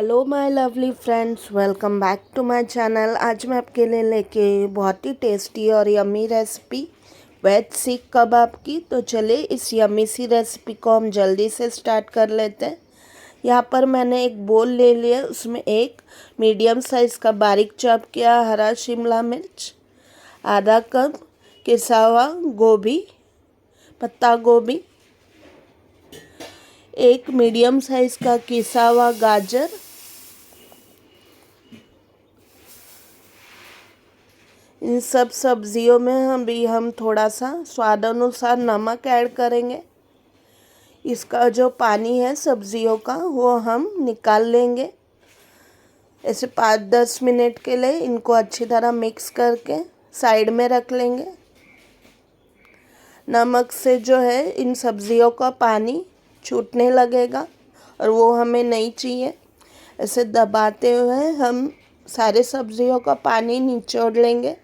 Hello my lovely friends, welcome back to my channel. आज मैं आपके लिए लेके बहुत ही टेस्टी और yummy recipe veg seekh kebab की। तो चलिए इस यम्मी सी रेसिपी को हम जल्दी से स्टार्ट कर लेते हैं। यहाँ पर मैंने एक बोल ले लिया, उसमें एक मीडियम साइज़ का बारीक चॉप किया हरा शिमला मिर्च, आधा कप किसा हुआ गोभी, पत्ता गोभी, एक मीडियम साइज़ का किसा हुआ गाजर, इन सब सब्जियों में हम थोड़ा सा स्वाद अनुसार नमक ऐड करेंगे। इसका जो पानी है सब्जियों का वो हम निकाल लेंगे। ऐसे 5-10 मिनट के लिए इनको अच्छी तरह मिक्स करके साइड में रख लेंगे। नमक से जो है इन सब्जियों का पानी छूटने लगेगा और वो हमें नहीं चाहिए। ऐसे दबाते हुए हम सारे सब्जियों का पानी निचोड़ लेंगे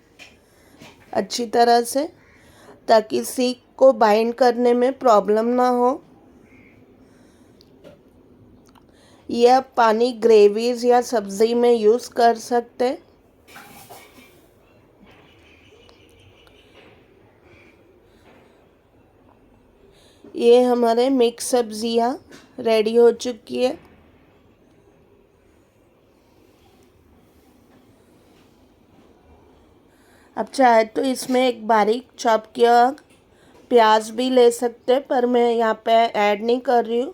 अच्छी तरह से, ताकि सीख को बाइंड करने में प्रॉब्लम ना हो। यह पानी ग्रेवीज या सब्ज़ी में यूज़ कर सकते हैं। ये हमारे मिक्स सब्जियां रेडी हो चुकी है। अब चाहे तो इसमें एक बारीक चॉप किया प्याज भी ले सकते हैं, पर मैं यहाँ पे ऐड नहीं कर रही हूँ।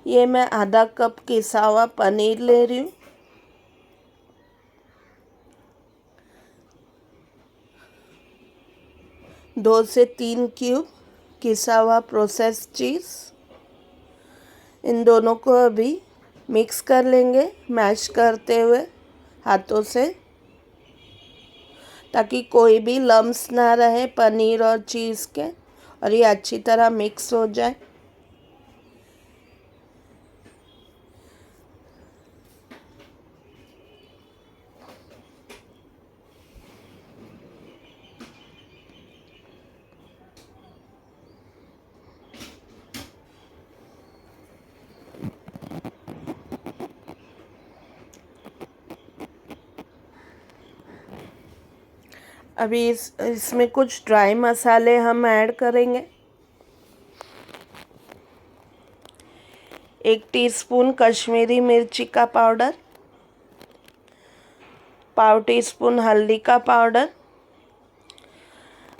ये मैं आधा कप किसा हुआ पनीर ले रही हूँ। दो से 3 क्यूब किसा हुआ प्रोसेस चीज़। इन दोनों को अभी मिक्स कर लेंगे मैश करते हुए हाथों से, ताकि कोई भी लम्स ना रहे पनीर और चीज़ के, और ये अच्छी तरह मिक्स हो जाए। अभी इसमें कुछ ड्राई मसाले हम ऐड करेंगे। 1 टीस्पून कश्मीरी मिर्ची का पाउडर, पाव टीस्पून हल्दी का पाउडर,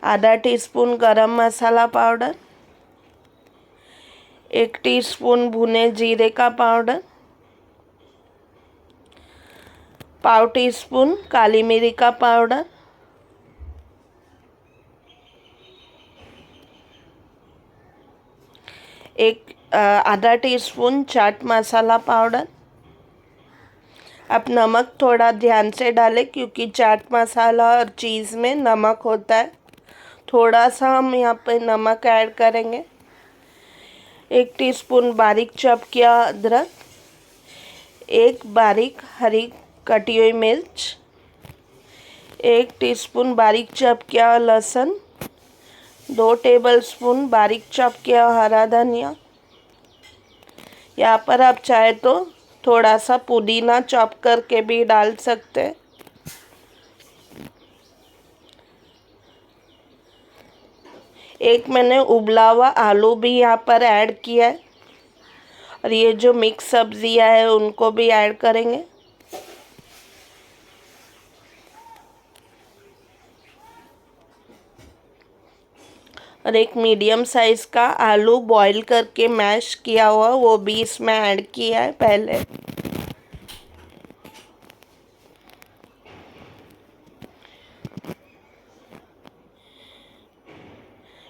आधा टीस्पून गरम मसाला पाउडर, 1 टीस्पून भुने जीरे का पाउडर, पाव टीस्पून काली मिरी का पाउडर, आधा टीस्पून चाट मसाला पाउडर। अब नमक थोड़ा ध्यान से डालें, क्योंकि चाट मसाला और चीज़ में नमक होता है। थोड़ा सा हम यहाँ पे नमक ऐड करेंगे। 1 टीस्पून बारीक चॉप किया अदरक, 1 बारीक हरी कटी हुई मिर्च, 1 टीस्पून बारीक चॉप किया लहसुन, 2 टेबलस्पून बारीक चॉप किया हरा धनिया। यहाँ पर आप चाहे तो थोड़ा सा पुदीना चॉप करके भी डाल सकते हैं। एक मैंने उबला हुआ आलू भी यहाँ पर ऐड किया है, और ये जो मिक्स सब्जियां है उनको भी ऐड करेंगे। और एक मीडियम साइज़ का आलू बॉईल करके मैश किया हुआ वो भी इसमें ऐड किया है पहले।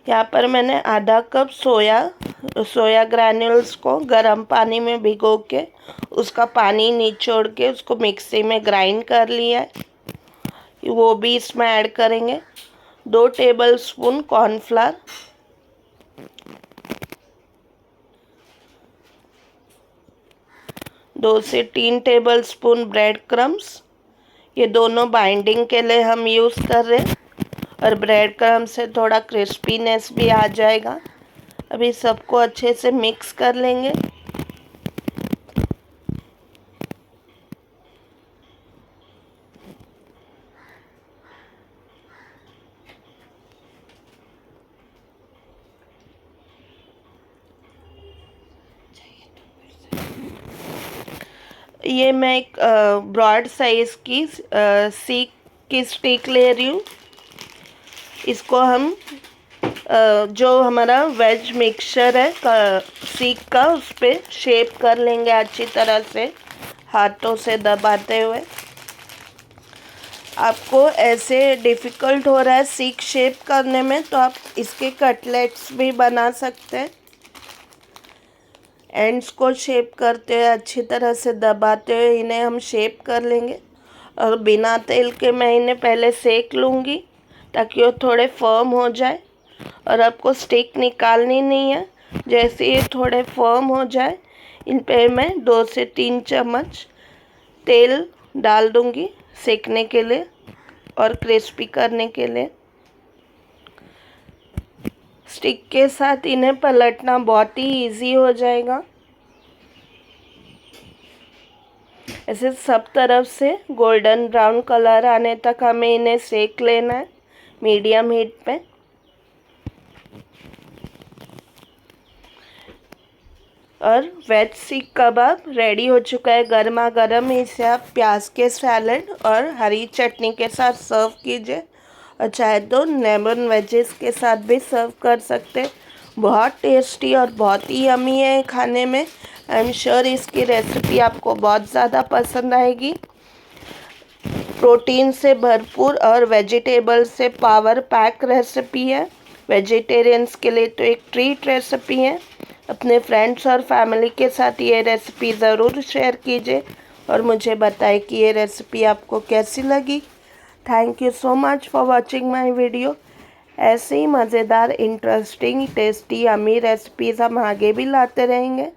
यहाँ पर मैंने आधा कप सोया ग्रैन्यूल्स को गर्म पानी में भिगो के उसका पानी निचोड़ के उसको मिक्सी में ग्राइंड कर लिया है, वो भी इसमें ऐड करेंगे। 2 टेबलस्पून कॉर्नफ्लावर, 2 से 3 टेबलस्पून ब्रेड क्रम्स। ये दोनों बाइंडिंग के लिए हम यूज़ कर रहे हैं, और ब्रेड क्रम्स से थोड़ा क्रिस्पीनेस भी आ जाएगा अभी सबको अच्छे से मिक्स कर लेंगे। ये मैं एक ब्रॉड साइज की सीख की स्टिक ले रही हूँ। इसको हम जो हमारा वेज मिक्सचर है सीख का, उस पर शेप कर लेंगे अच्छी तरह से हाथों से दबाते हुए। आपको ऐसे डिफ़िकल्ट हो रहा है सीख शेप करने में तो आप इसके कटलेट्स भी बना सकते हैं। एंड्स को शेप करते हुए अच्छी तरह से दबाते हुए इन्हें हम शेप कर लेंगे। और बिना तेल के मैं इन्हें पहले सेक लूँगी ताकि वो थोड़े फर्म हो जाए। और आपको स्टिक निकालनी नहीं है। जैसे ये थोड़े फर्म हो जाए, इन पे मैं 2 से 3 चम्मच तेल डाल दूँगी सेकने के लिए और क्रिस्पी करने के लिए। स्टिक के साथ इन्हें पलटना बहुत ही इजी हो जाएगा। ऐसे सब तरफ से गोल्डन ब्राउन कलर आने तक हमें इन्हें सेक लेना है मीडियम हीट पे। और वेज सीख कबाब रेडी हो चुका है गर्मा गर्म। इसे आप प्याज के सैलेड और हरी चटनी के साथ सर्व कीजिए और चाहे तो लेमन वेजेस के साथ भी सर्व कर सकते हैं। बहुत टेस्टी और बहुत ही यमी है खाने में। आई एम श्योर इसकी रेसिपी आपको बहुत ज़्यादा पसंद आएगी। प्रोटीन से भरपूर और वेजिटेबल से पावर पैक रेसिपी है। वेजिटेरियंस के लिए तो एक ट्रीट रेसिपी है। अपने फ्रेंड्स और फैमिली के साथ ये रेसिपी ज़रूर शेयर कीजिए और मुझे बताएं कि ये रेसिपी आपको कैसी लगी। Thank you so much for watching my video. ऐसे ही मज़ेदार, इंटरेस्टिंग, टेस्टी, यमी रेसिपीज़ हम आगे भी लाते रहेंगे।